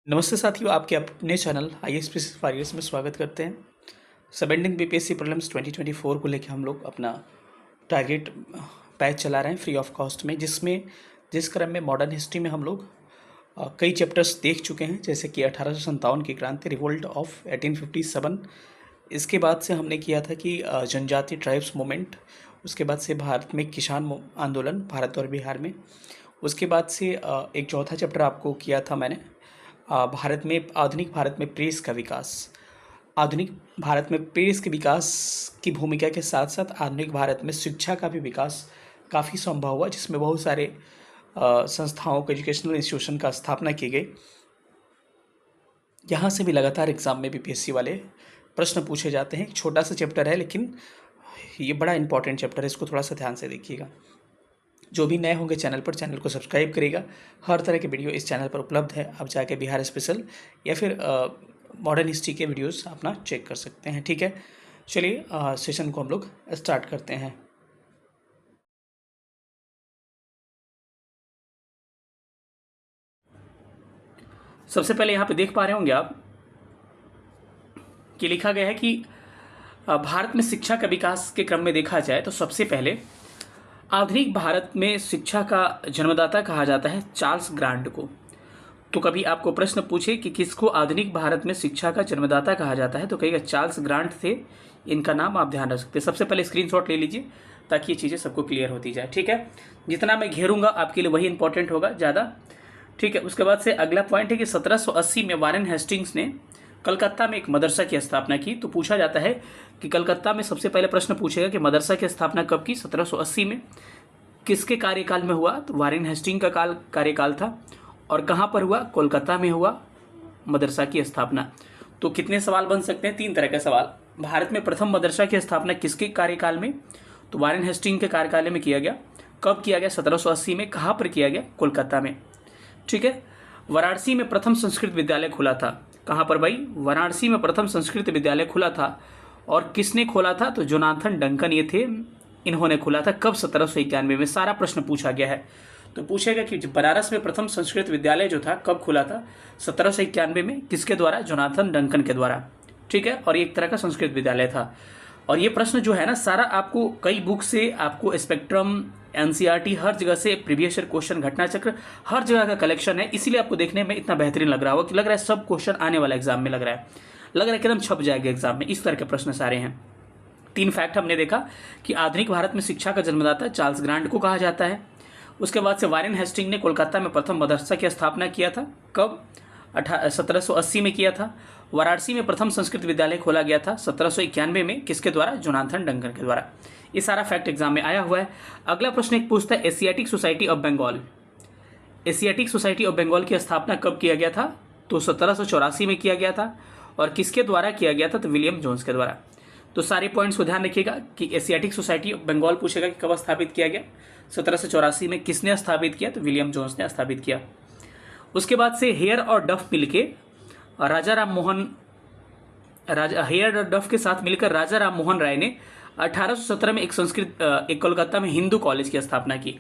नमस्ते साथियों, आपके अपने चैनल IAS वारियर्स में स्वागत करते हैं। सब एंडिंग BPSC प्रीलिम्स 2024 को लेकर हम लोग अपना टारगेट बैच चला रहे हैं फ्री ऑफ कॉस्ट में, जिस क्रम में मॉडर्न हिस्ट्री में हम लोग कई चैप्टर्स देख चुके हैं, जैसे कि 1857 की क्रांति, रिवोल्ट ऑफ 1857। इसके बाद से हमने किया था कि जनजातीय ट्राइब्स मूवमेंट, उसके बाद से भारत में किसान आंदोलन भारत और बिहार में, उसके बाद से एक चौथा चैप्टर आपको किया था मैंने भारत में आधुनिक भारत में प्रेस का विकास। आधुनिक भारत में प्रेस के विकास की भूमिका के साथ साथ आधुनिक भारत में शिक्षा का भी विकास काफ़ी संभव हुआ, जिसमें बहुत सारे संस्थाओं को, एजुकेशनल इंस्टीट्यूशन का स्थापना की गई। यहाँ से भी लगातार एग्ज़ाम में BPSC वाले प्रश्न पूछे जाते हैं। एक छोटा सा चैप्टर है, लेकिन ये बड़ा इंपॉर्टेंट चैप्टर है, इसको थोड़ा सा ध्यान से देखिएगा। जो भी नए होंगे चैनल को सब्सक्राइब करिएगा। हर तरह के वीडियो इस चैनल पर उपलब्ध है, आप जाके बिहार स्पेशल या फिर मॉडर्न हिस्ट्री के वीडियोस अपना चेक कर सकते हैं। ठीक है, चलिए सेशन को हम लोग स्टार्ट करते हैं। सबसे पहले यहाँ पे देख पा रहे होंगे आप कि लिखा गया है कि भारत में शिक्षा का विकास के क्रम में देखा जाए तो सबसे पहले आधुनिक भारत में शिक्षा का जन्मदाता कहा जाता है चार्ल्स ग्रांट को। तो कभी आपको प्रश्न पूछे कि किसको आधुनिक भारत में शिक्षा का जन्मदाता कहा जाता है, तो कहिएगा चार्ल्स ग्रांट थे। इनका नाम आप ध्यान रख सकते हैं। सबसे पहले स्क्रीनशॉट ले लीजिए ताकि ये चीज़ें सबको क्लियर होती जाए। ठीक है, जितना मैं घेरूंगा आपके लिए वही इंपॉर्टेंट होगा ज़्यादा। ठीक है, उसके बाद से अगला पॉइंट है कि 1780 में वारेन हेस्टिंग्स ने कलकत्ता में एक मदरसा की स्थापना की। तो पूछा जाता है कि कलकत्ता में सबसे पहले प्रश्न पूछेगा कि मदरसा की स्थापना कब की, 1780 में, किसके कार्यकाल में हुआ, तो वारेन हेस्टिंग का कार्यकाल था, और कहाँ पर हुआ, कोलकाता में हुआ मदरसा की स्थापना। तो कितने सवाल बन सकते हैं, 3 तरह के सवाल। भारत में प्रथम मदरसा की स्थापना किसके कार्यकाल में, तो वारेन हेस्टिंग के कार्यकाल में किया गया। कब किया गया, 1780 में। कहाँ पर किया गया, कोलकाता में। ठीक है, वाराणसी में प्रथम संस्कृत विद्यालय खुला था। कहाँ पर भाई, वाराणसी में प्रथम संस्कृत विद्यालय खुला था। और किसने खोला था, तो जोनाथन डंकन ये थे, इन्होंने खोला था। कब, 1791 में। सारा प्रश्न पूछा गया है। तो पूछेगा कि बनारस में प्रथम संस्कृत विद्यालय जो था कब खुला था, 1791 में। किसके द्वारा, जोनाथन डंकन के द्वारा। ठीक है, और ये एक तरह का संस्कृत विद्यालय था। और ये प्रश्न जो है ना, सारा आपको कई बुक से, आपको स्पेक्ट्रम, NCERT, हर जगह से प्रीवियस ईयर क्वेश्चन, घटना चक्र, हर जगह का कलेक्शन है। इसीलिए आपको देखने में इतना बेहतरीन लग रहा होगा कि लग रहा है सब क्वेश्चन आने वाला एग्जाम में लग रहा है एकदम छप जाएगा एग्जाम में। इस तरह के प्रश्न सारे हैं। 3 फैक्ट हमने देखा कि आधुनिक भारत में शिक्षा का जन्मदाता चार्ल्स ग्रांट को कहा जाता है। उसके बाद से वारेन हेस्टिंग ने कोलकाता में प्रथम मदरसा की स्थापना किया था। कब, 1780 में किया था। वाराणसी में प्रथम संस्कृत विद्यालय खोला गया था 1791 में। किसके द्वारा, जोनाथन डंकन के द्वारा। ये सारा फैक्ट एग्जाम में आया हुआ है। अगला प्रश्न एक पूछता है, Asiatic Society of Bengal. Asiatic Society of Bengal की स्थापना कब किया गया था, तो 1784 में किया गया था। और किसके द्वारा किया गया था, तो विलियम जोन्स के द्वारा। तो सारे पॉइंट्स को ध्यान रखिएगा कि एशियाटिक सोसाइटी ऑफ बंगाल पूछेगा कि कब स्थापित किया गया, 1784 में। किसने स्थापित किया, तो विलियम जोन्स ने स्थापित किया। उसके बाद से हेयर और डफ मिलके हेयर और डफ के साथ मिलकर राजा राम मोहन राय ने 1817 में एक कोलकाता में हिंदू कॉलेज की स्थापना की।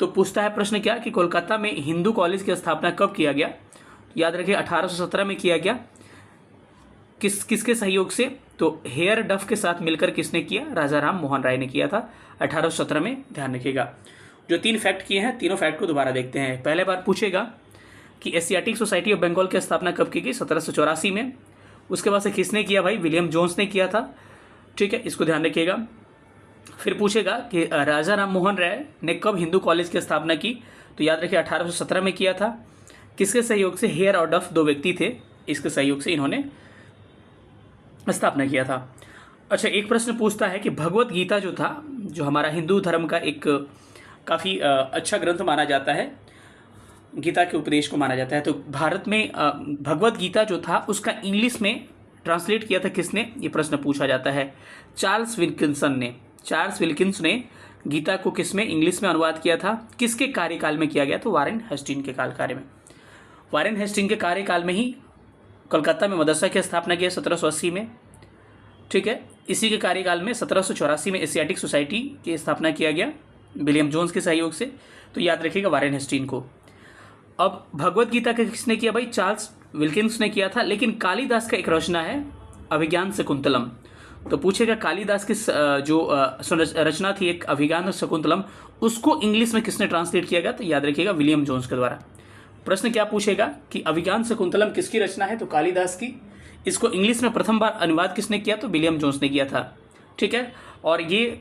तो पूछता है प्रश्न क्या, कि कोलकाता में हिंदू कॉलेज की स्थापना कब किया गया। याद रखिए 1817 में किया गया। किसके सहयोग से, तो हेयर डफ के साथ मिलकर किसने किया, राजा राम मोहन राय ने किया था 1817 में। ध्यान रखिएगा। जो 3 फैक्ट किए हैं, तीनों फैक्ट को दोबारा देखते हैं। पहले बार पूछेगा कि एशियाटिक सोसाइटी ऑफ बंगाल की स्थापना कब की गई, 1784 में। उसके बाद से किसने किया भाई, विलियम जोन्स ने किया था। ठीक है, इसको ध्यान रखिएगा। फिर पूछेगा कि राजा राम मोहन राय ने कब हिंदू कॉलेज की स्थापना की, तो याद रखिए 1817 में किया था। किसके सहयोग से, हेयर और डफ 2 व्यक्ति थे, इसके सहयोग से इन्होंने स्थापना किया था। अच्छा, एक प्रश्न पूछता है कि भगवत गीता जो था, जो हमारा हिंदू धर्म का एक काफ़ी अच्छा ग्रंथ माना जाता है, गीता के उपदेश को माना जाता है। तो भारत में भगवत गीता जो था उसका इंग्लिश में ट्रांसलेट किया था किसने, ये प्रश्न पूछा जाता है। चार्ल्स विल्किंसन ने। चार्ल्स विल्किंस ने गीता को किस में, इंग्लिश में अनुवाद किया था। किसके कार्यकाल में किया गया, तो वारेन हेस्टिंग के काल में। वारेन हेस्टिंग के कार्यकाल में ही कोलकाता में मदरसा की स्थापना की 1780 में। ठीक है, इसी के कार्यकाल में 1784 में एशियाटिक सोसाइटी की स्थापना किया गया विलियम जोन्स के सहयोग से। तो याद रखिएगा वारेन हेस्टिंग को। अब भगवत गीता का किसने किया भाई, चार्ल्स विल्किंस ने किया था। लेकिन कालिदास का एक रचना है अभिज्ञान शकुंतलम, तो पूछेगा कालिदास की जो रचना थी एक अभिज्ञान शकुंतलम, उसको इंग्लिश में किसने ट्रांसलेट किया गया? तो याद रखिएगा विलियम जोन्स के द्वारा। प्रश्न क्या पूछेगा कि अभिज्ञान शकुंतलम किसकी रचना है? तो कालिदास की। इसको इंग्लिश में प्रथम बार अनुवाद किसने किया? तो विलियम जोन्स ने किया था। ठीक है, और ये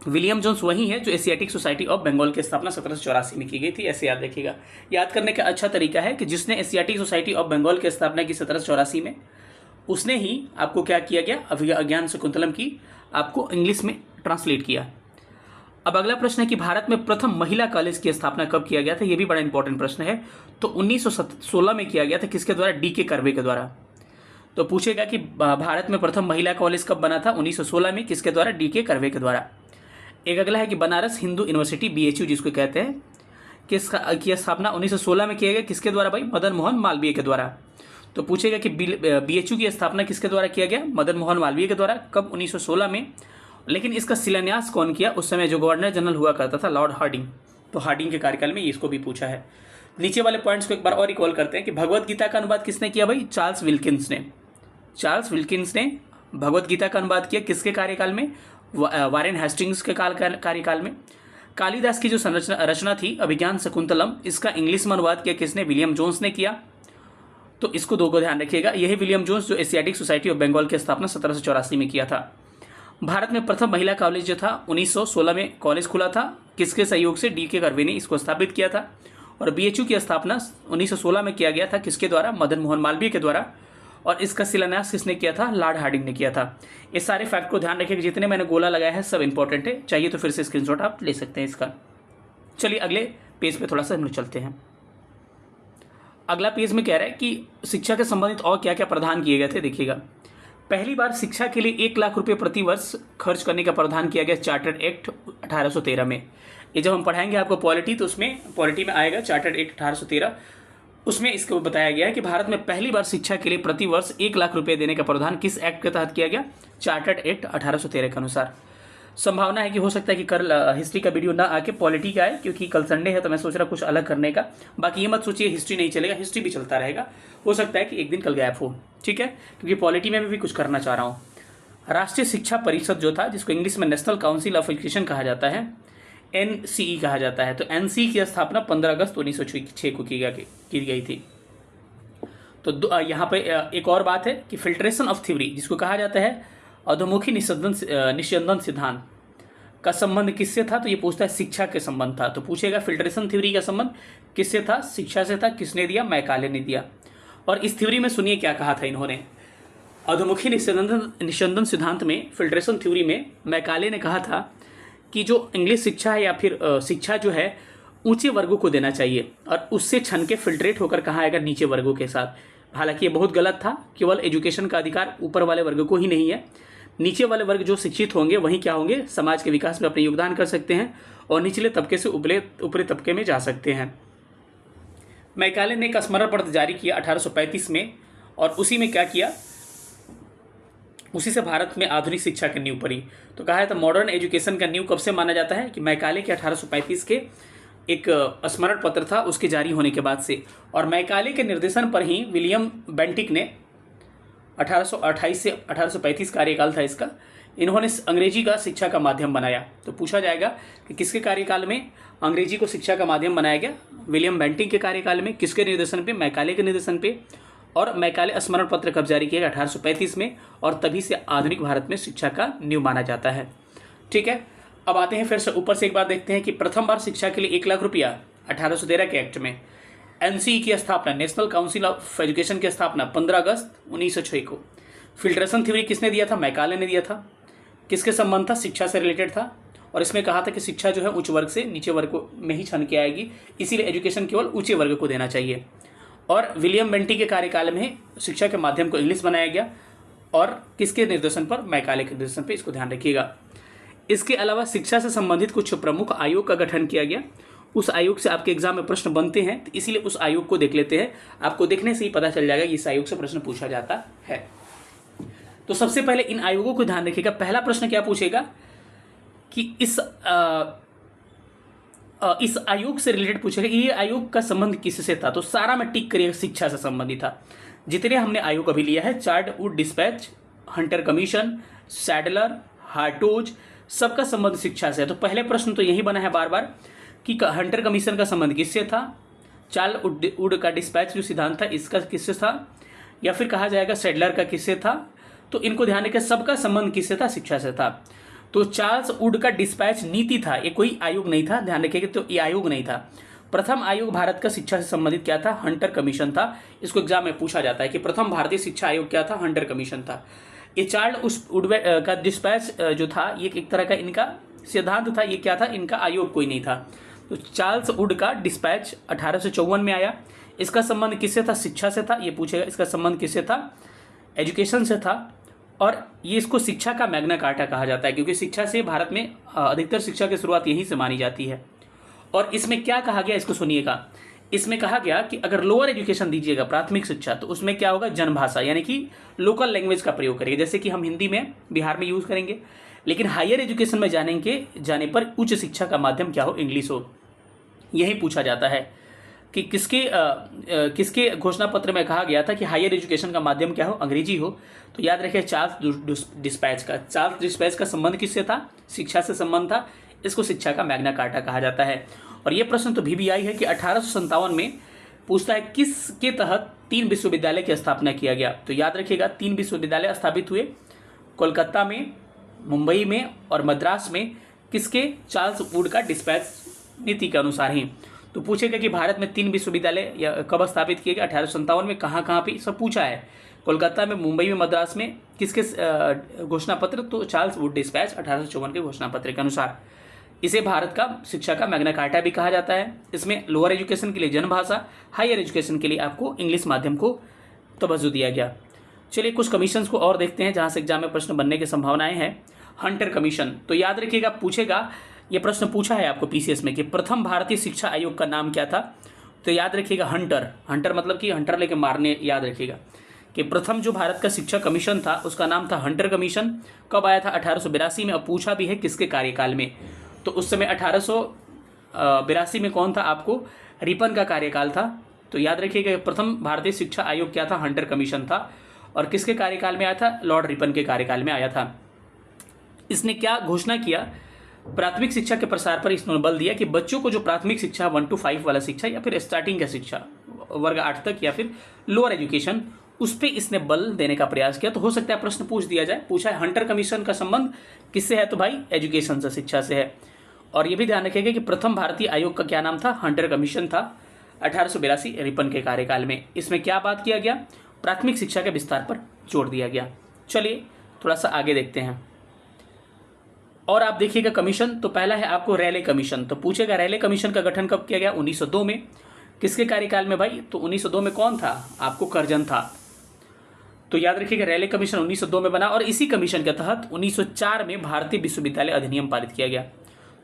विलियम जोन्स वही है जो एशियाटिक सोसाइटी ऑफ बंगाल की स्थापना 1784 में की गई थी, ऐसे याद रखिएगा। याद करने का अच्छा तरीका है कि जिसने एशियाटिक सोसाइटी ऑफ बंगाल की स्थापना की 1784 में, उसने ही आपको क्या किया गया? अभिज्ञान शकुंतलम की आपको इंग्लिश में ट्रांसलेट किया। अब अगला प्रश्न है कि भारत में प्रथम महिला कॉलेज की स्थापना कब किया गया था? यह भी बड़ा इंपॉर्टेंट प्रश्न है। तो 1916 में किया गया था। किसके द्वारा? डी.के. कर्वे के द्वारा। तो पूछेगा कि भारत में प्रथम महिला कॉलेज कब बना था? 1916 में। किसके द्वारा? डी.के. कर्वे के द्वारा। एक अगला है कि बनारस हिंदू यूनिवर्सिटी BHU जिसको कहते हैं, किसकी स्थापना 1916 में किया गया? किसके द्वारा भाई? मदन मोहन मालवीय के द्वारा। तो पूछेगा कि BHU की स्थापना किसके द्वारा किया गया? मदन मोहन मालवीय के द्वारा। कब? 1916 में। लेकिन इसका शिलान्यास कौन किया? उस समय जो गवर्नर जनरल हुआ करता था, लॉर्ड हार्डिंग। तो हार्डिंग के कार्यकाल में इसको भी पूछा है। नीचे वाले पॉइंट्स को एक बार और रिकॉल करते हैं कि भगवत गीता का अनुवाद किसने किया भाई? चार्ल्स विल्किंस ने। चार्ल्स विल्किंस ने भगवत गीता का अनुवाद किया। किसके कार्यकाल में? वारेन हेस्टिंग्स के कार्यकाल में। कालिदास की जो रचना थी अभिज्ञान शकुंतलम, इसका इंग्लिश में अनुवाद किया किसने? विलियम जोन्स ने किया। तो इसको दो को ध्यान रखिएगा। यही विलियम जोन्स जो एशियाटिक सोसाइटी ऑफ बंगाल की स्थापना 1784 में किया था। भारत में प्रथम महिला कॉलेज जो था 1916 में कॉलेज खुला था। किसके सहयोग से? डी.के. कर्वे ने इसको स्थापित किया था। और BHU की स्थापना 1916 में किया गया था। किसके द्वारा? मदन मोहन मालवीय के द्वारा। और इसका शिलान्यास किसने किया था? लॉर्ड हार्डिंग ने किया था। ये सारे फैक्ट को ध्यान रखिएगा, जितने मैंने गोला लगाया है सब इंपॉर्टेंट है। चाहिए तो फिर से स्क्रीनशॉट आप ले सकते हैं इसका। चलिए अगले पेज पे थोड़ा सा हम लोग चलते हैं। अगला पेज में कह रहा है कि शिक्षा के संबंधित और क्या क्या प्रावधान किए गए थे। देखिएगा, पहली बार शिक्षा के लिए 1 लाख रुपए प्रति वर्ष खर्च करने का प्रावधान किया गया चार्टर्ड एक्ट 1813 में। ये जब हम पढ़ाएंगे आपको पॉलिटी, तो उसमें पॉलिटी में आएगा चार्टर्ड एक्ट 1813। उसमें इसको बताया गया है कि भारत में पहली बार शिक्षा के लिए प्रति वर्ष 1 लाख रुपए देने का प्रावधान किस एक्ट के तहत किया गया? चार्टर्ड एक्ट 1813 के अनुसार। संभावना है कि हो सकता है कि कल हिस्ट्री का वीडियो ना आके पॉलिटी का आए, क्योंकि कल संडे है तो मैं सोच रहा कुछ अलग करने का। बाकी ये मत सोचिए हिस्ट्री नहीं चलेगा, हिस्ट्री भी चलता रहेगा। हो सकता है कि एक दिन कल गैप हो, ठीक है, क्योंकि पॉलिटी में भी कुछ करना चाह रहा हूँ। राष्ट्रीय शिक्षा परिषद जो था, जिसको इंग्लिश में नेशनल काउंसिल ऑफ एजुकेशन कहा जाता है, NCE कहा जाता है। तो NCE की स्थापना 15 अगस्त 1906 को की गई थी। तो यहाँ पे एक और बात है कि फिल्ट्रेशन ऑफ थ्योरी, जिसको कहा जाता है अधोमुखी निस्यंदन सिद्धांत, का संबंध किससे था? तो ये पूछता है शिक्षा के संबंध था। तो पूछेगा फिल्ट्रेशन थ्योरी का संबंध किससे था? शिक्षा से था। किसने दिया? मैकाले ने दिया। और इस थ्योरी में सुनिए क्या कहा था इन्होंने। अधोमुखी निस्यंदन सिद्धांत में, फिल्ट्रेशन थ्योरी में, मैकाले ने कहा था कि जो इंग्लिश शिक्षा है या फिर शिक्षा जो है ऊंचे वर्गों को देना चाहिए, और उससे छन के फिल्ट्रेट होकर कहाँ आएगा? नीचे वर्गों के साथ। हालांकि ये बहुत गलत था। केवल एजुकेशन का अधिकार ऊपर वाले वर्ग को ही नहीं है। नीचे वाले वर्ग जो शिक्षित होंगे वही क्या होंगे? समाज के विकास में अपने योगदान कर सकते हैं और निचले तबके से ऊपरी तबके में जा सकते हैं। मैकाले ने एक स्मरण पत्र जारी किया 1835 में, और उसी में क्या किया? उसी से भारत में आधुनिक शिक्षा की नींव पड़ी। तो कहा है तो मॉडर्न एजुकेशन का नींव कब से माना जाता है? कि मैकाले के 1835 के एक स्मरण पत्र था उसके जारी होने के बाद से। और मैकाले के निर्देशन पर ही विलियम बेंटिक ने 1828 से 1835 कार्यकाल था इसका, इन्होंने अंग्रेजी का शिक्षा का माध्यम बनाया। तो पूछा जाएगा कि किसके कार्यकाल में अंग्रेजी को शिक्षा का माध्यम बनाया गया? विलियम बेंटिक के कार्यकाल में। किसके निर्देशन पे? मैकाले के निर्देशन पे। और मैकाले स्मरण पत्र कब जारी किया गया? 1835 में। और तभी से आधुनिक भारत में शिक्षा का नींव माना जाता है। ठीक है, अब आते हैं फिर से ऊपर से एक बार देखते हैं कि प्रथम बार शिक्षा के लिए 1 लाख रुपया 1813 के एक्ट में। NCE की स्थापना, नेशनल काउंसिल ऑफ एजुकेशन की स्थापना 15 अगस्त 1906 को। फिल्ट्रेशन थ्योरी किसने दिया था? मैकाले ने दिया था। किसके संबंध था? शिक्षा से रिलेटेड था। और इसमें कहा था कि शिक्षा जो है उच्च वर्ग से नीचे वर्ग में ही छन के आएगी, इसीलिए एजुकेशन केवल ऊंचे वर्ग को देना चाहिए। और विलियम बेंटिक के कार्यकाल में शिक्षा के माध्यम को इंग्लिश बनाया गया। और किसके निर्देशन पर? मैकाले के निर्देशन पर, इसको ध्यान रखिएगा। इसके अलावा शिक्षा से संबंधित कुछ प्रमुख आयोग का गठन किया गया। उस आयोग से आपके एग्जाम में प्रश्न बनते हैं, तो इसीलिए उस आयोग को देख लेते हैं। आपको देखने से ही पता चल जाएगा इस आयोग से प्रश्न पूछा जाता है। तो सबसे पहले इन आयोगों को ध्यान रखिएगा। पहला प्रश्न क्या पूछेगा कि इस इस आयोग से रिलेटेड पूछेगा ये आयोग का संबंध किससे था, तो सारा में टिक करिएगा शिक्षा से संबंधित था। जितने हमने आयोग अभी लिया है, चार्टवुड डिस्पैच, हंटर कमीशन, सैडलर, हार्टोज, सबका संबंध शिक्षा से है। तो पहले प्रश्न तो यही बना है बार बार कि हंटर कमीशन का संबंध किससे था, चार्ल्स का डिस्पैच जो सिद्धांत था इसका किससे था, या फिर कहा जाएगा सैडलर का किससे था। तो इनको ध्यान रखें, सबका संबंध किससे था, शिक्षा से था। तो चार्ल्स वुड का डिस्पैच नीति था, ये कोई आयोग नहीं था, ध्यान रखिएगा। तो ये आयोग नहीं था। प्रथम आयोग भारत का शिक्षा से संबंधित क्या था, हंटर कमीशन था। इसको एग्जाम में पूछा जाता है कि प्रथम भारतीय शिक्षा आयोग क्या था, हंटर कमीशन था। ये चार्ल्स वुड का डिस्पैच जो था ये एक तरह का इनका सिद्धांत था, ये क्या था, इनका आयोग कोई नहीं था। तो चार्ल्स वुड का डिस्पैच 1854 में आया। इसका संबंध किससे था, शिक्षा से था। ये पूछेगा इसका संबंध किससे था, एजुकेशन से था। और ये इसको शिक्षा का मैग्ना कार्टा कहा जाता है, क्योंकि शिक्षा से भारत में अधिकतर शिक्षा की शुरुआत यहीं से मानी जाती है। और इसमें क्या कहा गया, इसको सुनिएगा। इसमें कहा गया कि अगर लोअर एजुकेशन दीजिएगा, प्राथमिक शिक्षा, तो उसमें क्या होगा, जनभाषा यानी कि लोकल लैंग्वेज का प्रयोग करेंगे, जैसे कि हम हिंदी में बिहार में यूज़ करेंगे। लेकिन हायर एजुकेशन में जाने पर उच्च शिक्षा का माध्यम क्या हो, इंग्लिश हो। यही पूछा जाता है कि किसके घोषणा पत्र में कहा गया था कि हायर एजुकेशन का माध्यम क्या हो, अंग्रेजी हो। तो याद रखिए चार्ल्स डिस्पैच का संबंध किससे था, शिक्षा से संबंध था। इसको शिक्षा का मैग्ना कार्टा कहा जाता है। और ये प्रश्न तो भी आई है कि 1857 में पूछता है किसके तहत 3 विश्वविद्यालय की स्थापना किया गया। तो याद रखिएगा 3 विश्वविद्यालय स्थापित हुए, कोलकाता में, मुंबई में और मद्रास में। किसके, चार्ल्स वुड का डिस्पैच नीति के अनुसार ही। तो पूछेगा कि भारत में 3 विश्वविद्यालय कब स्थापित किए गए, 1857 में, कहाँ कहाँ पे, सब पूछा है। कोलकाता में, मुंबई में, मद्रास में। किसके घोषणा पत्र, तो चार्ल्स वुड डिस्पैच 1854 के घोषणा पत्र के अनुसार। इसे भारत का शिक्षा का मैग्ना कार्टा भी कहा जाता है। इसमें लोअर एजुकेशन के लिए जनभाषा, हायर एजुकेशन के लिए आपको इंग्लिश माध्यम को तवज्जो दिया गया। चलिए कुछ कमीशंस को और देखते हैं जहाँ से एग्जाम में प्रश्न बनने की संभावनाएं हैं। हंटर कमीशन, तो याद रखिएगा पूछेगा, ये प्रश्न पूछा है आपको पीसीएस में कि प्रथम भारतीय शिक्षा आयोग का नाम क्या था। तो याद रखिएगा हंटर मतलब कि हंटर लेके मारने, याद रखिएगा कि प्रथम जो भारत का शिक्षा कमीशन था उसका नाम था हंटर कमीशन। कब आया था, 1882 में। अब पूछा भी है किसके कार्यकाल में, तो उस समय 1882 में कौन था, आपको रिपन का कार्यकाल था। तो याद रखिएगा प्रथम भारतीय शिक्षा आयोग क्या था, हंटर कमीशन था। और किसके कार्यकाल में आया था, लॉर्ड रिपन के कार्यकाल में आया था। इसने क्या घोषणा किया, प्राथमिक शिक्षा के प्रसार पर इसने बल दिया कि बच्चों को जो प्राथमिक शिक्षा 1 to 5 वाला शिक्षा या फिर स्टार्टिंग का शिक्षा वर्ग 8 तक या फिर लोअर एजुकेशन, उस पर इसने बल देने का प्रयास किया। तो हो सकता है प्रश्न पूछ दिया जाए, पूछा है हंटर कमीशन का संबंध किससे है, तो भाई एजुकेशन से, शिक्षा से है। और ये भी ध्यान रखिएगा कि प्रथम भारतीय आयोग का क्या नाम था, हंटर कमीशन था, 1882 रिपन के कार्यकाल में। इसमें क्या बात किया गया, प्राथमिक शिक्षा के विस्तार पर जोर दिया गया। चलिए थोड़ा सा आगे देखते हैं। और आप देखिएगा कमीशन, तो पहला है आपको रैले कमीशन। तो पूछेगा रैले कमीशन का गठन कब किया गया, 1902 में। किसके कार्यकाल में भाई, तो 1902 में कौन था, आपको कर्जन था। तो याद रखिएगा रैले कमीशन 1902 में बना। और इसी कमीशन के तहत 1904 में भारतीय विश्वविद्यालय अधिनियम पारित किया गया।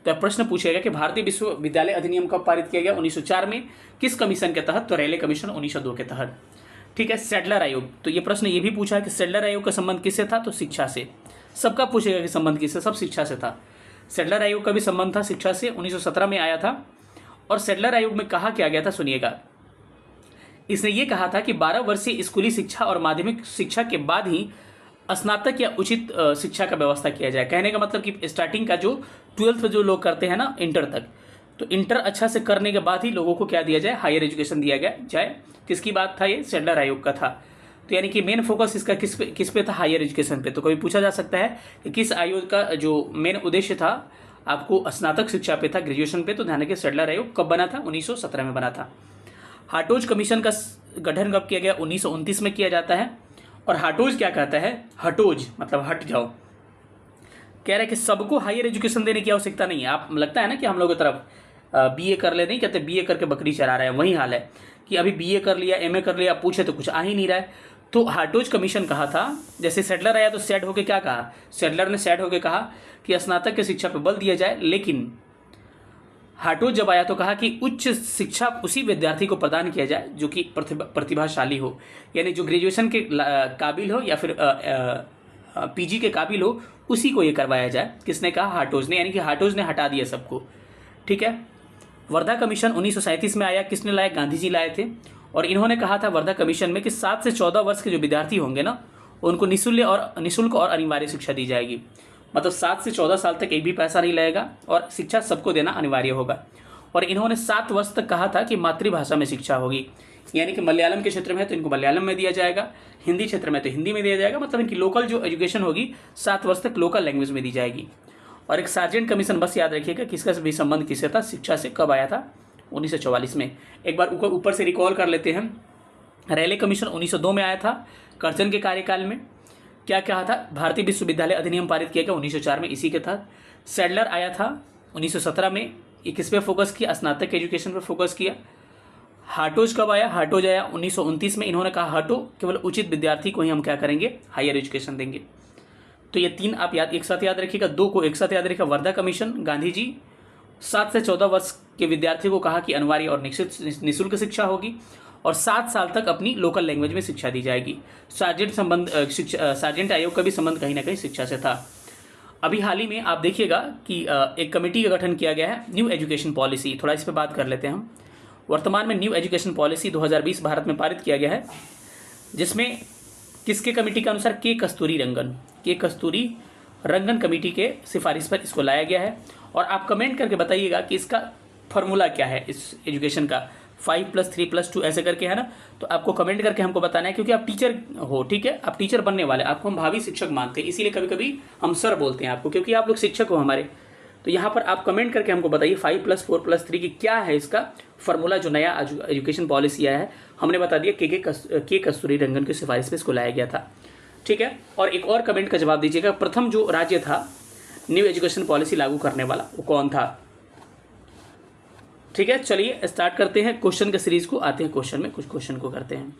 तो प्रश्न पूछेगा कि भारतीय विश्वविद्यालय अधिनियम कब पारित किया गया, 1904 में। किस कमीशन के तहत, तो रैले कमीशन 1902 के तहत। ठीक है, सैडलर आयोग, तो ये प्रश्न ये भी पूछा है कि सैडलर आयोग का संबंध किससे था, तो शिक्षा से। सबका पूछेगा कि संबंध किससे, सब शिक्षा से था। सैडलर आयोग का भी संबंध था शिक्षा से, 1917 में आया था। और सैडलर आयोग में कहा क्या गया था, सुनिएगा। इसने ये कहा था कि 12 वर्षीय स्कूली शिक्षा और माध्यमिक शिक्षा के बाद ही स्नातक या उचित शिक्षा का व्यवस्था किया जाए। कहने का मतलब कि स्टार्टिंग का जो 12th जो लोग करते हैं ना, इंटर तक, तो इंटर अच्छा से करने के बाद ही लोगों को क्या दिया जाए, हायर एजुकेशन दिया गया जाए। किसकी बात था, ये सैडलर आयोग का था। तो यानी कि मेन फोकस इसका किस पे था, हायर एजुकेशन पे। तो कभी पूछा जा सकता है कि किस आयोग का जो मेन उद्देश्य था आपको स्नातक शिक्षा पे था, ग्रेजुएशन पे। तो ध्यान रखिए सैडलर आयोग कब बना था, 1917 में बना था। हार्टोज कमीशन का गठन कब किया गया, 1929 में किया जाता है। और हार्टोज क्या कहता है, हटोज मतलब हट जाओ, कह रहा है कि सबको हायर एजुकेशन देने की आवश्यकता नहीं है। आप लगता है ना कि हम लोग की तरफ बीए कर ले, नहीं कहते बीए करके बकरी चरा रहे हैं, वही हाल है कि अभी बीए कर लिया, एमए कर लिया, पूछे तो कुछ आ ही नहीं रहा है। तो हार्टोज कमीशन कहा था, जैसे सैडलर आया तो सैड होके क्या कहा, सैडलर ने सैड होके कहा कि स्नातक की शिक्षा पर बल दिया जाए। लेकिन हार्टोज जब आया तो कहा कि उच्च शिक्षा उसी विद्यार्थी को प्रदान किया जाए जो कि प्रतिभाशाली हो, यानी जो ग्रेजुएशन के काबिल हो या फिर पीजी के काबिल हो, उसी को ये करवाया जाए। किसने कहा, हार्टोज ने। यानी कि हार्टोज ने हटा दिया सबको। ठीक है, वर्धा कमीशन 1937 में आया, किसने लाया? गांधी जी लाए थे। और इन्होंने कहा था वर्धा कमीशन में कि 7 से 14 वर्ष के जो विद्यार्थी होंगे ना, उनको निःशुल्क और अनिवार्य शिक्षा दी जाएगी। मतलब 7 से 14 साल तक एक भी पैसा नहीं लगेगा और शिक्षा सबको देना अनिवार्य होगा। और इन्होंने 7 वर्ष तक कहा था कि मातृभाषा में शिक्षा होगी, यानी कि मलयालम के क्षेत्र में है तो इनको मलयालम में दिया जाएगा, हिंदी क्षेत्र में तो हिंदी में दिया जाएगा। मतलब इनकी लोकल जो एजुकेशन होगी 7 वर्ष तक लोकल लैंग्वेज में दी जाएगी। और एक सार्जेंट कमीशन, बस याद रखिएगा किसका भी संबंध किससे था? शिक्षा से। कब आया था? 1944 में। एक बार ऊपर से रिकॉल कर लेते हैं। रेले कमीशन 1902 में आया था, करजन के कार्यकाल में। क्या कहा था? भारतीय विश्वविद्यालय अधिनियम पारित किया गया 1904 में, इसी के तहत। सैडलर आया था 1917 में, ये किस पे फोकस किया? स्नातक एजुकेशन पर फोकस किया। हार्टोज कब आया? हार्टोज आया 1929 में। इन्होंने कहा हार्टो केवल उचित विद्यार्थी को ही हम क्या करेंगे? हायर एजुकेशन देंगे। तो ये 3 आप एक साथ याद रखिएगा, 2 को एक साथ याद रखिएगा। वर्धा कमीशन, गांधी जी 7 से 14 वर्ष के विद्यार्थी को कहा कि अनिवार्य और निःशुल्क शिक्षा होगी और 7 साल तक अपनी लोकल लैंग्वेज में शिक्षा दी जाएगी। सार्जेंट आयोग का भी संबंध कहीं ना कहीं शिक्षा से था। अभी हाल ही में आप देखिएगा कि एक कमेटी का गठन किया गया है, न्यू एजुकेशन पॉलिसी। थोड़ा इस पर बात कर लेते हैं हम। वर्तमान में न्यू एजुकेशन पॉलिसी 2020 भारत में पारित किया गया है, जिसमें किसके कमेटी के अनुसार? के कस्तूरी रंगन कमेटी के सिफारिश पर इसको लाया गया है। और आप कमेंट करके बताइएगा कि इसका फॉर्मूला क्या है इस एजुकेशन का। 5+3+2 ऐसे करके है ना, तो आपको कमेंट करके हमको बताना है, क्योंकि आप टीचर हो, ठीक है, आप टीचर बनने वाले, आपको हम भावी शिक्षक मानते हैं, इसीलिए कभी कभी हम सर बोलते हैं आपको, क्योंकि आप लोग शिक्षक हो हमारे। तो यहाँ पर आप कमेंट करके हमको बताइए 5+4+3 की क्या है इसका फॉर्मूला। जो नया एजुकेशन पॉलिसी आया है, हमने बता दिया के कस्तूरी रंगन की सिफारिश पे इसको लाया गया था, ठीक है। और एक और कमेंट का जवाब दीजिएगा, प्रथम जो राज्य था न्यू एजुकेशन पॉलिसी लागू करने वाला, वो कौन था? ठीक है, चलिए स्टार्ट करते हैं क्वेश्चन के सीरीज को। आते हैं क्वेश्चन में, कुछ क्वेश्चन को करते हैं।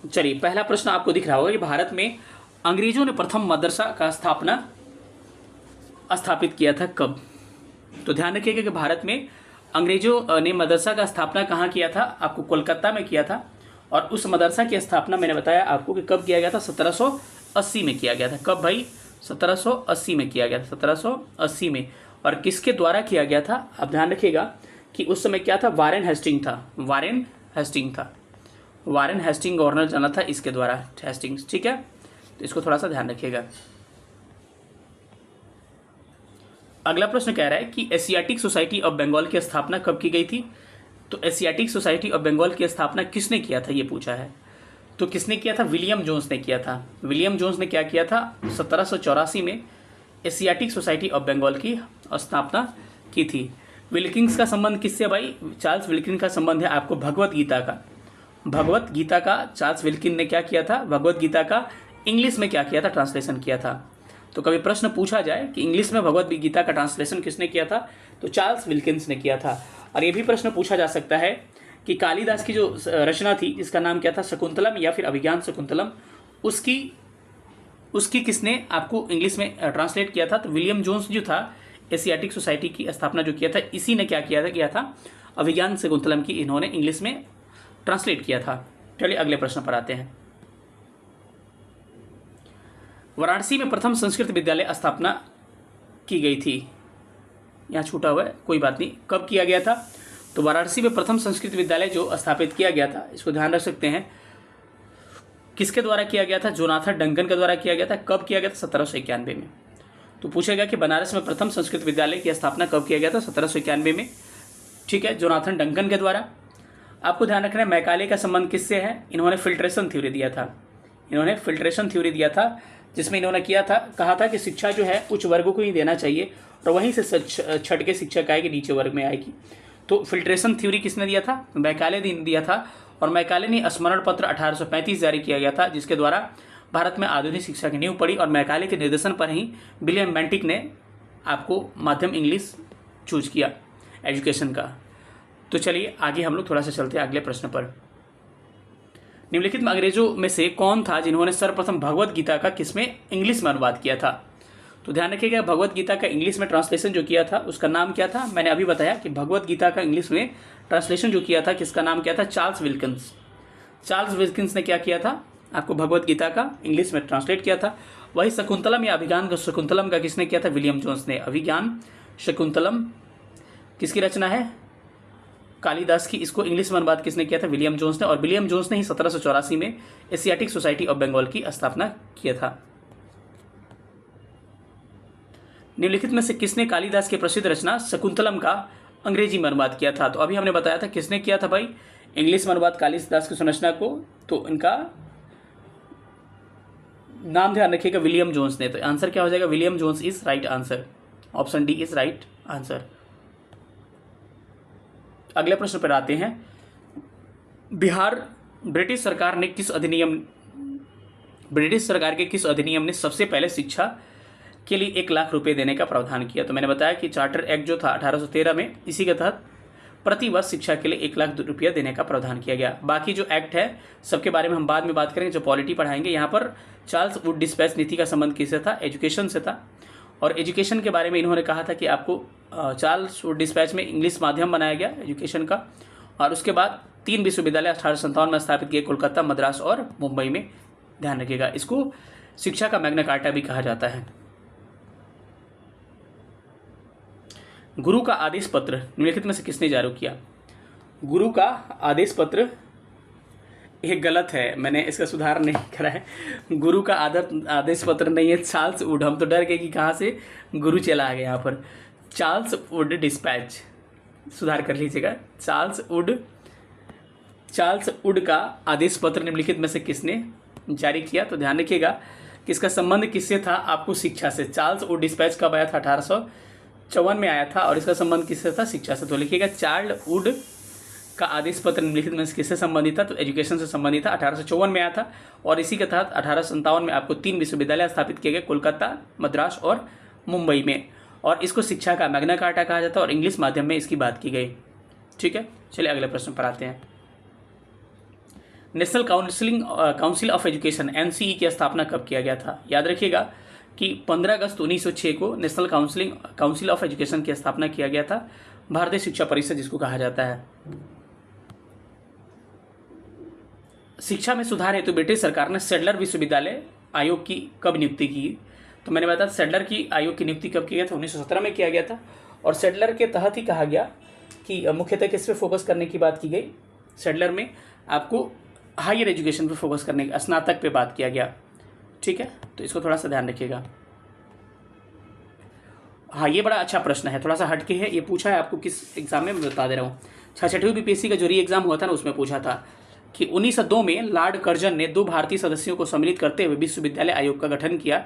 चलिए, पहला प्रश्न आपको दिख रहा होगा कि भारत में अंग्रेजों ने प्रथम मदरसा का स्थापित किया था कब? तो ध्यान रखिएगा कि भारत में अंग्रेजों ने मदरसा का स्थापना कहाँ किया था? आपको कोलकाता में किया था। और उस मदरसा की स्थापना मैंने बताया आपको कि कब किया गया था? 1780 में किया गया था। कब भाई? 1780 में किया गया था, 1780 में। और किसके द्वारा किया गया था? आप ध्यान रखिएगा कि उस समय क्या था? वारेन हेस्टिंग गवर्नर जाना था इसके द्वारा, हेस्टिंग्स, ठीक है। तो इसको थोड़ा सा ध्यान रखिएगा। अगला प्रश्न कह रहा है कि एशियाटिक सोसाइटी ऑफ बंगाल की स्थापना कब की गई थी? तो एशियाटिक सोसाइटी ऑफ बंगाल की स्थापना किसने किया था, ये पूछा है। तो किसने किया था? विलियम जोन्स ने किया था। विलियम जोन्स ने क्या किया था? 1784 में एशियाटिक सोसाइटी ऑफ बंगाल की स्थापना की थी। विल्किंस का संबंध किससे भाई? चार्ल्स विल्किन का संबंध है आपको भगवत गीता का चार्ल्स विल्किन ने क्या किया था? भगवत गीता का इंग्लिश में क्या किया था? ट्रांसलेशन किया था। तो कभी प्रश्न पूछा जाए कि इंग्लिश में भगवत गीता का ट्रांसलेशन किसने किया था, तो चार्ल्स विल्किंस ने किया था। और ये भी प्रश्न पूछा जा सकता है कि कालिदास की जो रचना थी जिसका नाम क्या था? शकुंतलम या फिर अभिज्ञान शकुंतलम, उसकी किसने आपको इंग्लिश में ट्रांसलेट किया था? तो विलियम जोन्स जो था, एशियाटिक सोसाइटी की स्थापना जो किया था, इसी ने क्या किया था? अभिज्ञान शकुंतलम की इन्होंने इंग्लिश में ट्रांसलेट किया था। चलिए अगले प्रश्न पर आते हैं। वाराणसी में प्रथम संस्कृत विद्यालय स्थापना की गई थी। यहाँ छूटा हुआ है, कोई बात नहीं। कब किया गया था? तो वाराणसी में प्रथम संस्कृत विद्यालय जो स्थापित किया गया था, इसको ध्यान रख सकते हैं, किसके द्वारा किया गया था? जोनाथन डंकन के द्वारा किया गया था। कब किया गया था? 1791 में। तो पूछेगा कि बनारस में प्रथम संस्कृत विद्यालय की स्थापना कब किया गया था? 1791 में, ठीक है, जोनाथन डंकन के द्वारा। आपको ध्यान रखना है मैकाले का संबंध किससे है? इन्होंने फिल्ट्रेशन थ्योरी दिया था, जिसमें इन्होंने कहा था कि शिक्षा जो है उच्च वर्गों को ही देना चाहिए और वहीं से छठ के शिक्षक आएगी, नीचे वर्ग में आएगी। तो फिल्ट्रेशन थ्योरी किसने दिया था? मैकाले ने दिया था। और मैकाले ने स्मरण पत्र 1835 जारी किया गया था, जिसके द्वारा भारत में आधुनिक शिक्षा की नींव पड़ी। और मैकाले के निर्देशन पर ही विलियम बेंटिक ने आपको माध्यम इंग्लिश चूज किया एजुकेशन का। तो चलिए आगे हम लोग थोड़ा सा चलते हैं अगले प्रश्न पर। निम्नलिखित में अंग्रेजों में से कौन था जिन्होंने सर्वप्रथम भगवत गीता का किसमें इंग्लिश में अनुवाद किया था? तो ध्यान रखिएगा, भगवत गीता का इंग्लिश में ट्रांसलेशन जो किया था उसका नाम क्या था? मैंने अभी बताया कि भगवत गीता का इंग्लिश में ट्रांसलेशन जो किया था किसका नाम क्या था? चार्ल्स विल्किंस ने क्या किया था? आपको भगवत गीता का इंग्लिश में ट्रांसलेट किया था। वही शकुंतलम या अभिज्ञान शकुंतलम का किसने किया था? विलियम जोन्स ने। अभिज्ञान शकुंतलम किसकी रचना है? कालिदास की। इसको इंग्लिश में अनुवाद किसने किया था? विलियम जोन्स ने। और विलियम जोन्स ने ही 1784 में एशियाटिक सोसाइटी ऑफ बंगाल की स्थापना किया था। निम्नलिखित में से किसने कालिदास की प्रसिद्ध रचना शकुंतलम का अंग्रेजी में अनुवाद किया था? तो अभी हमने बताया था किसने किया था भाई, इंग्लिश में अनुवाद कालिदास की संरचना को। तो इनका नाम ध्यान रखिएगा, विलियम जोन्स ने। तो आंसर क्या हो जाएगा? William Jones is right answer. Option D is right answer. अगले प्रश्न पर आते हैं। बिहार ब्रिटिश सरकार के किस अधिनियम ने सबसे पहले शिक्षा के लिए 1 लाख रुपए देने का प्रावधान किया? तो मैंने बताया कि चार्टर एक्ट जो था 1813 में, इसी के तहत प्रति वर्ष शिक्षा के लिए 1 लाख रुपया देने का प्रावधान किया गया। बाकी जो एक्ट है सबके बारे में हम बाद में बात करेंगे, जो पॉलिटी पढ़ाएंगे। यहाँ पर चार्ल्स वुड डिस्पैच नीति का संबंध किससे था? एजुकेशन से था। और एजुकेशन के बारे में इन्होंने कहा था कि आपको चार्ल्स वुड डिस्पैच में इंग्लिश माध्यम बनाया गया एजुकेशन का। और उसके बाद 3 विश्वविद्यालय 1857 में स्थापित किए, कोलकाता, मद्रास और मुंबई में। ध्यान रखिएगा, इसको शिक्षा का मैग्ना कार्टा भी कहा जाता है। गुरु का आदेश पत्र निम्नलिखित में से किसने जारी किया? गुरु का आदेश पत्र, ये गलत है, मैंने इसका सुधार नहीं करा है। गुरु का आदेश पत्र नहीं है, चार्ल्स वुड। हम तो डर गए कि कहाँ से गुरु चला आ गया यहाँ पर। चार्ल्स वुड डिस्पैच, सुधार कर लीजिएगा। चार्ल्स वुड का आदेश पत्र निम्नलिखित में से किसने जारी किया? तो ध्यान रखिएगा कि इसका संबंध किससे था? आपको शिक्षा से। चार्ल्स वुड डिस्पैच कब आया था? 1854 में आया था। और इसका संबंध किससे था? शिक्षा से। तो लिखिएगा चार्ल्स वुड का आदेश पत्र निम्नलिखित में किससे संबंधित था? तो एजुकेशन से संबंधित था। 1854 में आया था। और इसी के तहत 1857 में आपको 3 विश्वविद्यालय स्थापित किए गए, कोलकाता, मद्रास और मुंबई में। और इसको शिक्षा का मैग्ना कार्टा कहा जाता है और इंग्लिश माध्यम में इसकी बात की गई। ठीक है, चलिए अगले प्रश्न पर आते हैं। National council of education NCE की स्थापना कब किया गया था? याद रखिएगा कि 15 अगस्त 1906 को नेशनल काउंसिल ऑफ एजुकेशन की स्थापना किया गया था, भारतीय शिक्षा परिषद जिसको कहा जाता है। शिक्षा में सुधार हेतु ब्रिटिश सरकार ने सैडलर विश्वविद्यालय आयोग की कब नियुक्ति की? तो मैंने बताया सैडलर की आयोग की नियुक्ति कब किया गया था? 1917 में किया गया था। और सैडलर के तहत ही कहा गया कि मुख्यतः किस पे फोकस करने की बात की गई? सैडलर में आपको हायर एजुकेशन पे फोकस करने की, स्नातक पे बात किया गया। ठीक है, तो इसको थोड़ा सा ध्यान रखिएगा। हाँ, ये बड़ा अच्छा प्रश्न है, थोड़ा सा हटके है। ये पूछा है आपको किस एग्जाम में, मैं बता दे रहा हूँ। 66वीं बीपीएससी का जो री एग्जाम हुआ था ना, उसमें पूछा था कि 1902 में लॉर्ड कर्जन ने 2 भारतीय सदस्यों को सम्मिलित करते हुए विश्वविद्यालय आयोग का गठन किया।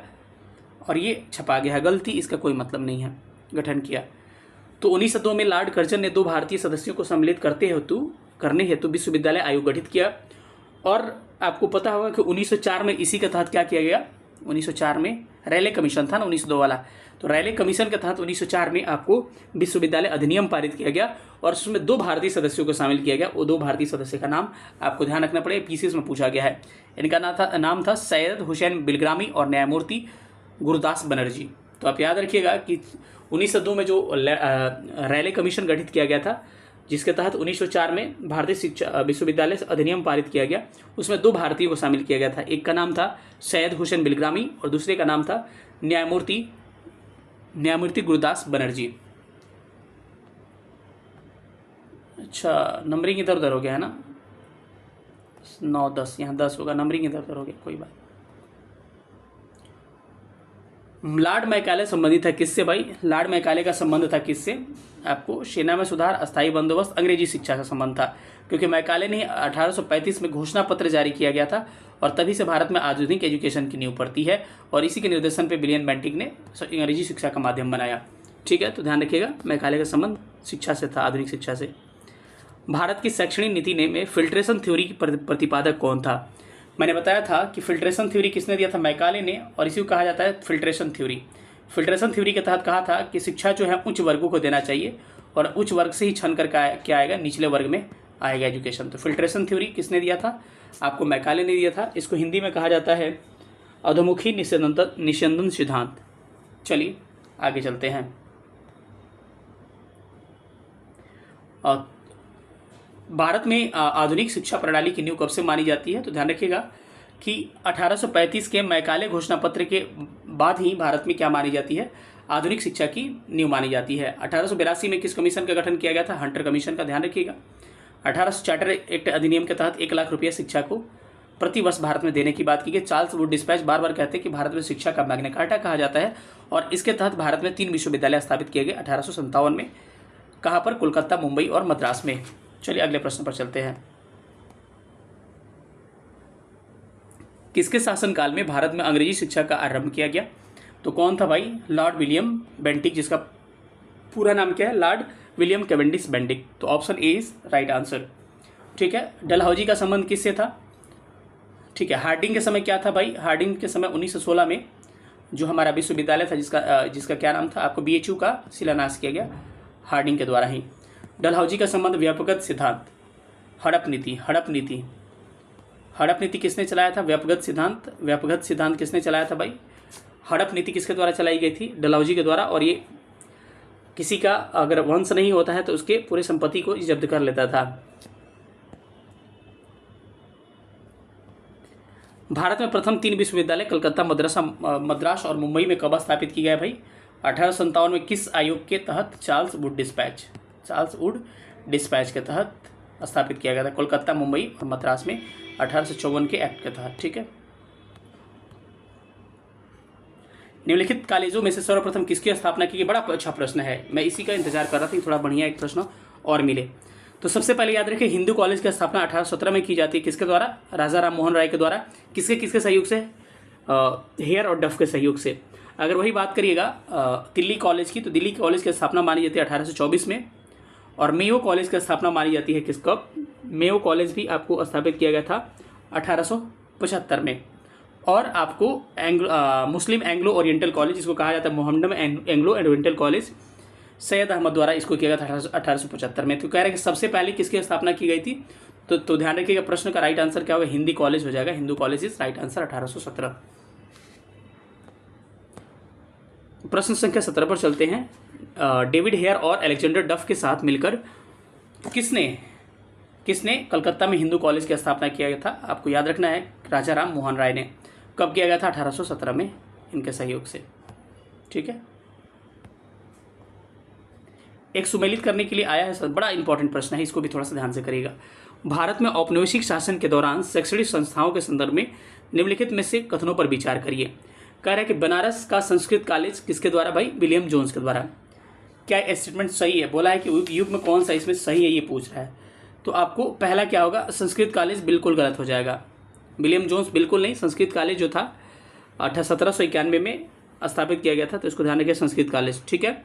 और ये छपा गया है, गलती, इसका कोई मतलब नहीं है, गठन किया। तो 1902 में लॉर्ड कर्जन ने 2 भारतीय सदस्यों को सम्मिलित करने हेतु विश्वविद्यालय आयोग गठित किया। और आपको पता होगा कि 1904 में इसी के तहत क्या किया गया? 1904 में रैले कमीशन था ना, 1902 वाला। तो रैले कमीशन के तहत 1904 में आपको विश्वविद्यालय अधिनियम पारित किया गया और उसमें 2 भारतीय सदस्यों को शामिल किया गया। वो 2 भारतीय सदस्य का नाम आपको ध्यान रखना पड़ेगा, पीसीएस में पूछा गया है। इनका नाम था सैयद हुसैन बिलग्रामी और न्यायमूर्ति गुरुदास बनर्जी। तो आप याद रखिएगा कि 1902 में जो रैले कमीशन गठित किया गया था, जिसके तहत 1904 में भारतीय शिक्षा विश्वविद्यालय अधिनियम पारित किया गया, उसमें 2 भारतीयों को शामिल किया गया था। एक का नाम था सैयद हुसैन बिलग्रामी और दूसरे का नाम था न्यायमूर्ति गुरुदास बनर्जी। अच्छा, नंबरिंग इधर उधर हो गया है ना, 9 10, यहाँ 10 होगा, नंबरिंग इधर उधर हो गया, कोई बात। लॉर्ड मैकाले संबंधित है किससे भाई? लॉर्ड मैकाले का संबंध था किससे? आपको सेना में सुधार, अस्थायी बंदोबस्त, अंग्रेजी शिक्षा का संबंध था। क्योंकि मैकाले ने 1835 में घोषणा पत्र जारी किया गया था और तभी से भारत में आधुनिक एजुकेशन की नींव पड़ती है। और इसी के निर्देशन पे विलियम बेंटिक ने अंग्रेजी शिक्षा का माध्यम बनाया। ठीक है, तो ध्यान रखिएगा, मैकाले का संबंध शिक्षा से था, आधुनिक शिक्षा से। भारत की शैक्षणिक नीति में फिल्ट्रेशन थ्योरी की प्रतिपादक कौन था? मैंने बताया था कि फिल्ट्रेशन थ्योरी किसने दिया था? मैकाले ने। और इसी को कहा जाता है फिल्ट्रेशन थ्योरी। फिल्ट्रेशन थ्योरी के तहत कहा था कि शिक्षा जो है उच्च वर्गों को देना चाहिए और उच्च वर्ग से ही छन कर क्या आएगा, निचले वर्ग में आएगा एजुकेशन। तो फिल्ट्रेशन थ्योरी किसने दिया था? आपको मैकाले ने दिया था। इसको हिंदी में कहा जाता है अधोमुखी निस्यंदन सिद्धांत। चलिए आगे चलते हैं। भारत में आधुनिक शिक्षा प्रणाली की नींव कब से मानी जाती है? तो ध्यान रखिएगा कि 1835 के मैकाले घोषणा पत्र के बाद ही भारत में क्या मानी जाती है, आधुनिक शिक्षा की नींव मानी जाती है। 1882 में किस कमीशन का गठन किया गया था, हंटर कमीशन का, ध्यान रखिएगा। 1800 चार्टर एक्ट अधिनियम के तहत 1 लाख रुपये शिक्षा को प्रति वर्ष भारत में देने की बात की गई। चार्ल्स वुड डिस्पैच बार बार कहते हैं कि भारत में शिक्षा का मैग्ना कार्टा कहा जाता है, और इसके तहत भारत में 3 विश्वविद्यालय स्थापित किए गए 1857 में। कहाँ पर, कोलकाता, मुंबई और मद्रास में। चलिए अगले प्रश्न पर चलते हैं। किसके शासनकाल में भारत में अंग्रेजी शिक्षा का आरंभ किया गया, तो कौन था भाई, लॉर्ड विलियम बेंटिक, जिसका पूरा नाम क्या है, लॉर्ड विलियम कैवेंडिश बेंटिक। तो option A is right answer. ठीक है। डलहौजी का संबंध किससे था, ठीक है। हार्डिंग के समय क्या था भाई, हार्डिंग के समय 1916 में जो हमारा विश्वविद्यालय था जिसका क्या नाम था, आपको BHU का शिलान्यास किया गया हार्डिंग के द्वारा ही। डलहौजी का संबंध व्यापकगत सिद्धांत, हड़प नीति किसने चलाया था, व्यापकगत सिद्धांत किसने चलाया था भाई, हड़प नीति किसके द्वारा चलाई गई थी, डलहौजी के द्वारा। और ये किसी का अगर वंश नहीं होता है तो उसके पूरे संपत्ति को जब्त कर लेता था। भारत में प्रथम 3 विश्वविद्यालय कलकत्ता, मद्रास और मुंबई में कब स्थापित की गए भाई, 1857 में किस आयोग के तहत, चार्ल्स वुड डिस्पैच के तहत स्थापित किया गया था, कोलकाता, मुंबई और मद्रास में 1854 के एक्ट के तहत। ठीक है। निम्नलिखित कॉलेजों में से सर्वप्रथम किसकी स्थापना की गई, बड़ा अच्छा प्रश्न है, मैं इसी का इंतजार कर रहा था कि थोड़ा बढ़िया एक प्रश्न और मिले। तो सबसे पहले याद रखिए, हिंदू कॉलेज की स्थापना 1817 में की जाती है, किसके द्वारा, राजा राम मोहन राय के द्वारा। किसके सहयोग से, हेयर और डफ के सहयोग से। अगर वही बात करिएगा दिल्ली कॉलेज की, तो दिल्ली कॉलेज की स्थापना मानी जाती है 1824 में, और मेयो कॉलेज की स्थापना मानी जाती है किस कब, मेयो कॉलेज भी आपको स्थापित किया गया था 1875 में। और आपको मुस्लिम एंग्लो ओरिएंटल कॉलेज, जिसको कहा जाता है Mohammedan Anglo Oriental college, Syed Ahmad द्वारा इसको किया गया था 1875 में। तो कह रहे हैं कि सबसे पहले किसकी स्थापना की गई थी, तो ध्यान रखिएगा प्रश्न का राइट आंसर क्या होगा, हिंदी कॉलेज हो जाएगा, Hindu college is right answer 1817। प्रश्न संख्या 17 पर चलते हैं। डेविड हेयर और अलेक्जेंडर डफ के साथ मिलकर किसने कलकत्ता में हिंदू कॉलेज की स्थापना किया गया था, आपको याद रखना है, राजा राम मोहन राय ने। कब किया गया था, 1817 में, इनके सहयोग से। ठीक है। एक सुमेलित करने के लिए आया है, बड़ा इंपॉर्टेंट प्रश्न है, इसको भी थोड़ा सा ध्यान से करिएगा। भारत में औपनिवेशिक शासन के दौरान शैक्षणिक संस्थाओं के संदर्भ में निम्नलिखित में से कथनों पर विचार करिए। कह रहा है कि बनारस का संस्कृत कॉलेज किसके द्वारा भाई, विलियम जोन्स के द्वारा। क्या स्टेटमेंट सही है, बोला है कि युग में कौन सा इसमें सही है, ये पूछ रहा है। तो आपको पहला क्या होगा, संस्कृत कॉलेज बिल्कुल गलत हो जाएगा, विलियम जोन्स बिल्कुल नहीं। संस्कृत कॉलेज जो था 1791 में स्थापित किया गया था, तो इसको ध्यान रखिए, संस्कृत कॉलेज। ठीक है।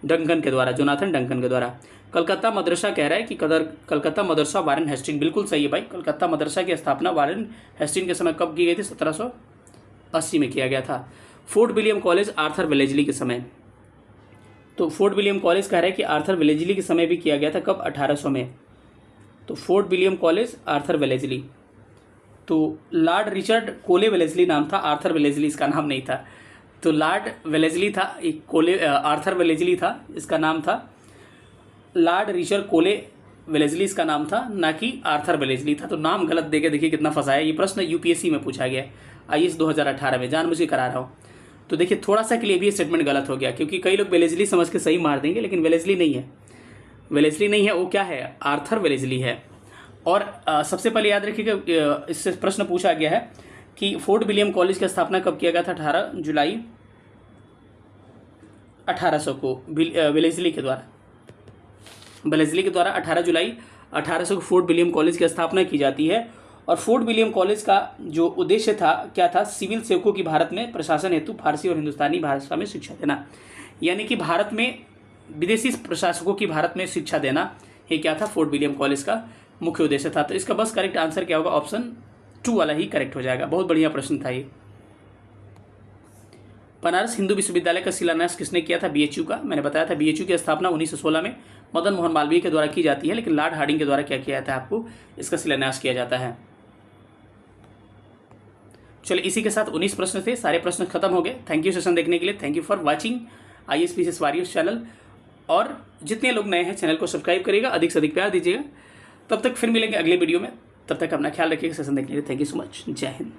डंकन के द्वारा, जोनाथन डंकन के द्वारा। कलकत्ता मदरसा कह रहा है कि कलकत्ता मदरसा वारेन हेस्टिंग, बिल्कुल सही है भाई। कलकत्ता मदरसा की स्थापना वारेन हेस्टिंग के समय कब की गई थी, 1780 में किया गया था। Fort William college Arthur Wellesley के समय, तो फोर्ट विलियम कॉलेज कह रहा है कि आर्थर वेलेजली के समय भी किया गया था, कब, 1800 में। तो fort William college Arthur Wellesley, तो लॉर्ड रिचर्ड कोले वेलेजली नाम था, आर्थर वेलेजली इसका नाम नहीं था। तो लॉर्ड वेलेजली था, आर्थर वेलेजली था, इसका नाम था लॉर्ड रिचर्ड कोले वेलेजली, इसका नाम था, ना कि आर्थर वेलेजली था। तो नाम गलत देके देखिए कितना फंसाया। ये प्रश्न यूपीएससी में पूछा गया, IAS 2018 में, जानबूझ करा रहा हूँ। तो देखिए थोड़ा सा के लिए भी ये स्टेटमेंट गलत हो गया, क्योंकि कई लोग वेलेजली समझ के सही मार देंगे, लेकिन वेलेजली नहीं है, वो क्या है, आर्थर वेलेजली है। और सबसे पहले याद रखिएगा, इससे प्रश्न पूछा गया है कि फोर्ट विलियम कॉलेज की स्थापना कब किया गया था, 18 जुलाई 1800 को वेलेजली के द्वारा 18 जुलाई 1800 को फोर्ट विलियम कॉलेज की स्थापना की जाती है। और फोर्ट विलियम कॉलेज का जो उद्देश्य था क्या था, सिविल सेवकों की भारत में प्रशासन हेतु फारसी और हिंदुस्तानी भाषा में शिक्षा देना। यानी कि भारत में विदेशी प्रशासकों की भारत में शिक्षा देना, ये क्या था, फोर्ट विलियम कॉलेज का मुख्य उद्देश्य था। तो इसका बस करेक्ट आंसर क्या होगा, ऑप्शन 2 वाला ही करेक्ट हो जाएगा। बहुत बढ़िया प्रश्न था ये। बनारस हिंदू विश्वविद्यालय का शिलान्यास किसने किया था, BHU का। मैंने बताया था BHU की स्थापना 1916 में मदन मोहन मालवीय के द्वारा की जाती है, लेकिन लॉर्ड हार्डिंग के द्वारा क्या किया जाता है, आपको इसका शिलान्यास किया जाता है। चलिए इसी के साथ 19 प्रश्न थे, सारे प्रश्न खत्म हो गए। थैंक यू सेशन देखने के लिए, thank you for watching IAS PCS warriors channel. और जितने लोग नए हैं चैनल को सब्सक्राइब करिएगा, अधिक से अधिक प्यार दीजिएगा। तब तक फिर मिलेंगे अगले वीडियो में, तब तक अपना ख्याल रखिएगा। सेशन देखने के लिए थैंक यू सो मच, जय हिंद।